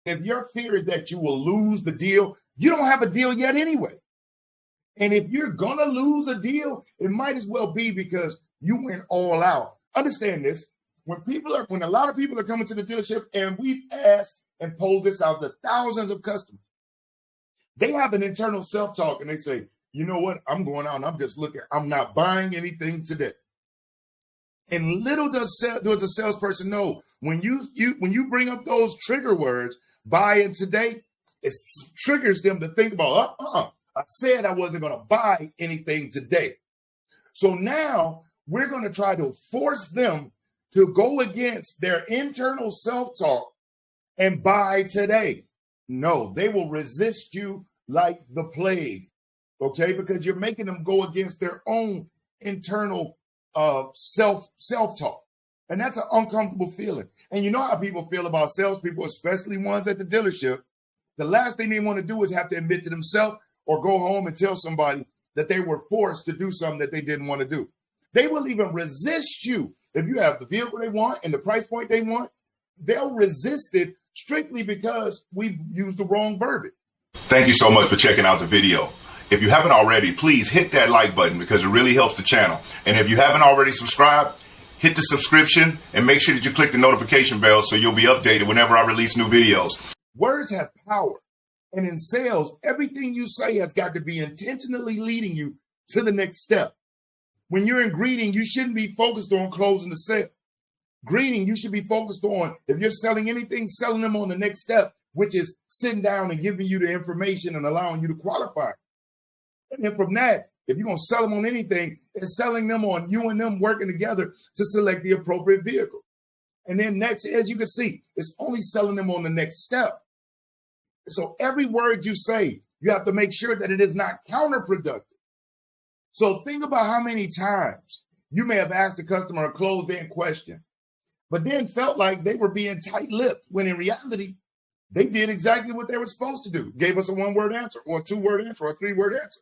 If your fear is that you will lose the deal, you don't have a deal yet anyway. And if you're going to lose a deal, it might as well be because you went all out. Understand this. When a lot of people are coming to the dealership, and we've asked and polled this out to thousands of customers, they have an internal self-talk and they say, you know what? I'm going out and I'm just looking. I'm not buying anything today. And little does a salesperson know, when you bring up those trigger words, buy it today, it triggers them to think about, I said I wasn't going to buy anything today. So now we're going to try to force them to go against their internal self-talk and buy today. No, they will resist you like the plague, okay? Because you're making them go against their own internal self-talk. And that's an uncomfortable feeling. And you know how people feel about salespeople, especially ones at the dealership. The last thing they want to do is have to admit to themselves or go home and tell somebody that they were forced to do something that they didn't want to do. They will even resist you. If you have the vehicle they want and the price point they want, they'll resist it strictly because we used the wrong verbiage. Thank you so much for checking out the video. If you haven't already, please hit that like button because it really helps the channel. And if you haven't already subscribed, hit the subscription and make sure that you click the notification bell so you'll be updated whenever I release new videos. Words have power. And in sales, everything you say has got to be intentionally leading you to the next step. When you're in greeting, you shouldn't be focused on closing the sale. Greeting, you should be focused on, if you're selling anything, selling them on the next step, which is sitting down and giving you the information and allowing you to qualify. And then from that, if you're going to sell them on anything, it's selling them on you and them working together to select the appropriate vehicle. And then next, as you can see, it's only selling them on the next step. So every word you say, you have to make sure that it is not counterproductive. So think about how many times you may have asked a customer a closed-end question, but then felt like they were being tight-lipped, when in reality, they did exactly what they were supposed to do. Gave us a one-word answer or a two-word answer or a three-word answer.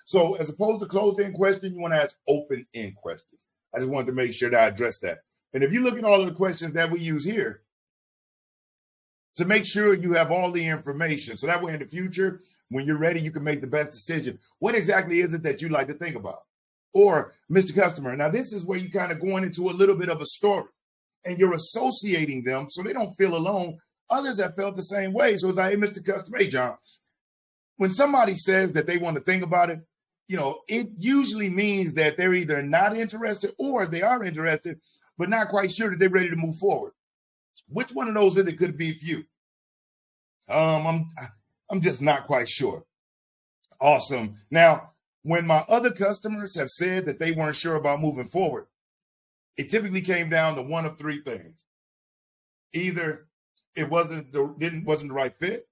So as opposed to closed-end question, you want to ask open-end questions. I just wanted to make sure that I addressed that. And if you look at all of the questions that we use here, to make sure you have all the information. So that way in the future, when you're ready, you can make the best decision. What exactly is it that you like to think about? Or, Mr. Customer, now this is where you kind of going into a little bit of a story and you're associating them so they don't feel alone. Others have felt the same way. So it's like, hey, Mr. Customer, hey, John, when somebody says that they want to think about it, it usually means that they're either not interested or they are interested, but not quite sure that they're ready to move forward. Which one of those is it could be for you? I'm just not quite sure. Awesome. Now, when my other customers have said that they weren't sure about moving forward, it typically came down to one of three things. Either it wasn't the right fit,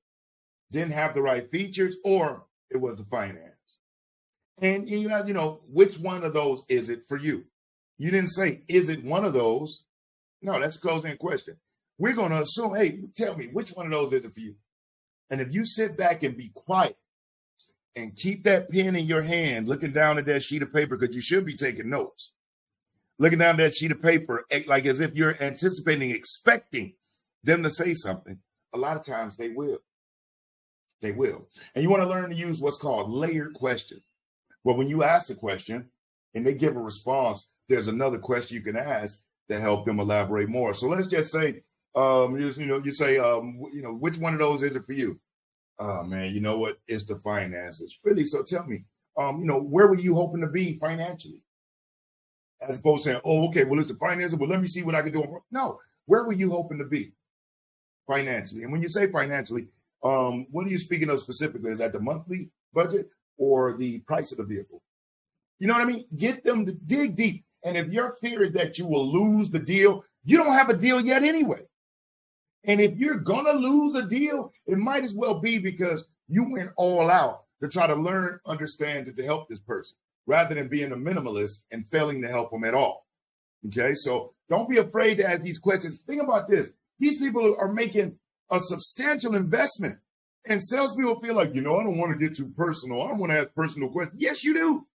didn't have the right features, or it was the finance. And you have, which one of those is it for you? You didn't say, is it one of those? No, that's a closing question. We're going to assume, hey, tell me, which one of those is it for you? And if you sit back and be quiet and keep that pen in your hand, looking down at that sheet of paper, because you should be taking notes, looking down at that sheet of paper, like as if you're anticipating, expecting them to say something, a lot of times they will. They will. And you want to learn to use what's called layered questions. Well, when you ask the question and they give a response, there's another question you can ask to help them elaborate more. So let's just say, you say, which one of those is it for you? Man, you know what? It's the finances. Really? So tell me, where were you hoping to be financially? As opposed to saying, oh, okay, well, it's the finances. Well, let me see what I can do. No, where were you hoping to be financially? And when you say financially, what are you speaking of specifically? Is that the monthly budget or the price of the vehicle? You know what I mean? Get them to dig deep. And if your fear is that you will lose the deal, you don't have a deal yet anyway. And if you're going to lose a deal, it might as well be because you went all out to try to learn, understand, and to help this person, rather than being a minimalist and failing to help them at all. Okay, so don't be afraid to ask these questions. Think about this. These people are making a substantial investment. And salespeople feel like, I don't want to get too personal. I don't want to ask personal questions. Yes, you do.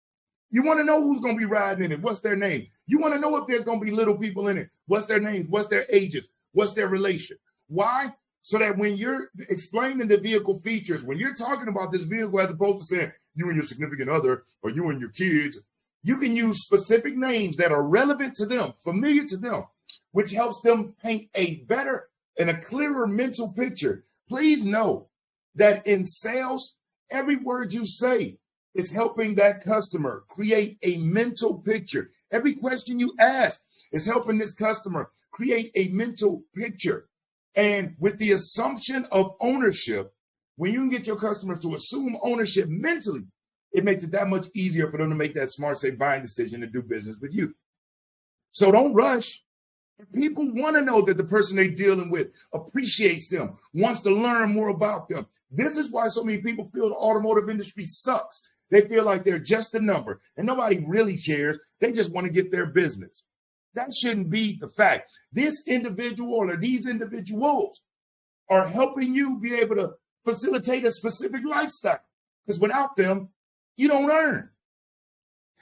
You want to know who's going to be riding in it. What's their name? You want to know if there's going to be little people in it. What's their names? What's their ages? What's their relation? Why? so that when you're explaining the vehicle features, when you're talking about this vehicle, as opposed to saying you and your significant other or you and your kids, you can use specific names that are relevant to them, familiar to them, which helps them paint a better and a clearer mental picture. Please know that in sales, every word you say is helping that customer create a mental picture. Every question you ask is helping this customer create a mental picture. And with the assumption of ownership, when you can get your customers to assume ownership mentally, it makes it that much easier for them to make that smart, safe buying decision to do business with you. So don't rush. People want to know that the person they're dealing with appreciates them, wants to learn more about them. This is why so many people feel the automotive industry sucks. They feel like they're just a number and nobody really cares. They just want to get their business. That shouldn't be the fact. This individual or these individuals are helping you be able to facilitate a specific lifestyle, because without them, you don't earn.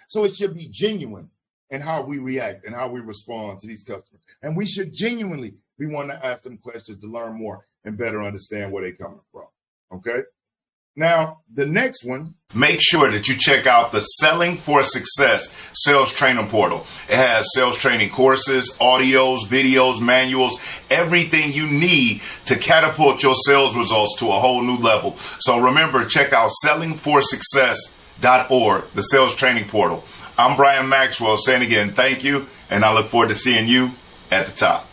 So it should be genuine in how we react and how we respond to these customers. And we should genuinely be wanting to ask them questions to learn more and better understand where they're coming from. Okay? Now, the next one. Make sure that you check out the Selling for Success sales training portal. It has sales training courses, audios, videos, manuals, everything you need to catapult your sales results to a whole new level. So remember, check out sellingforsuccess.org, the sales training portal. I'm Brian Maxwell saying again, thank you, and I look forward to seeing you at the top.